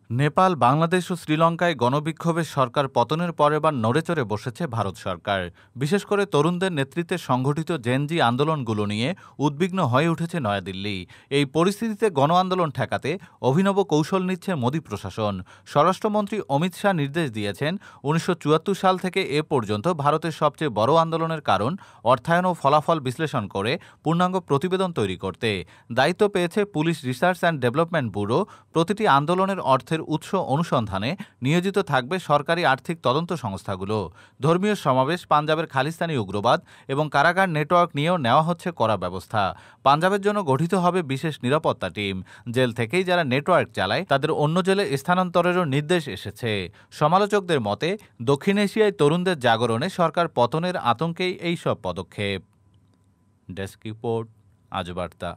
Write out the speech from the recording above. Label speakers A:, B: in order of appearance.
A: নেপাল, বাংলাদেশ ও শ্রীলঙ্কায় গণবিক্ষোভে সরকার পতনের পর এবার নড়েচড়ে বসেছে ভারত সরকার। বিশেষ করে তরুণদের নেতৃত্বে সংগঠিত জেনজি আন্দোলনগুলো নিয়ে উদ্বিগ্ন হয়ে উঠেছে নয়াদিল্লি। এই পরিস্থিতিতে গণ আন্দোলন ঠেকাতে অভিনব কৌশল নিচ্ছে মোদী প্রশাসন। স্বরাষ্ট্রমন্ত্রী অমিত শাহ নির্দেশ দিয়েছেন ১৯৭৪ সাল থেকে এ পর্যন্ত ভারতের সবচেয়ে বড় আন্দোলনের কারণ, অর্থায়ন ও ফলাফল বিশ্লেষণ করে পূর্ণাঙ্গ প্রতিবেদন তৈরি করতে। দায়িত্ব পেয়েছে police research and development bureau. প্রতিটি আন্দোলনের অর্থের উৎস অনুসন্ধানে নিয়োজিত থাকবে সরকারি আর্থিক তদন্ত সংস্থাগুলো। ধর্মীয় সমাবেশ, পাঞ্জাবের খালিস্তানি উগ্রবাদ এবং কারাগার নেটওয়ার্ক নিয়েও নেওয়া হচ্ছে কড়া ব্যবস্থা। পাঞ্জাবের জন্য গঠিত হবে বিশেষ নিরাপত্তা টিম। জেল থেকেই যারা নেটওয়ার্ক চালায় তাদের অন্য জেলে স্থানান্তরেরও নির্দেশ এসেছে। সমালোচকদের মতে, দক্ষিণ এশিয়ায় তরুণদের জাগরণে সরকার পতনের আতঙ্কেই এই সব পদক্ষেপ। ডেস্ক রিপোর্ট, আজ বার্তা।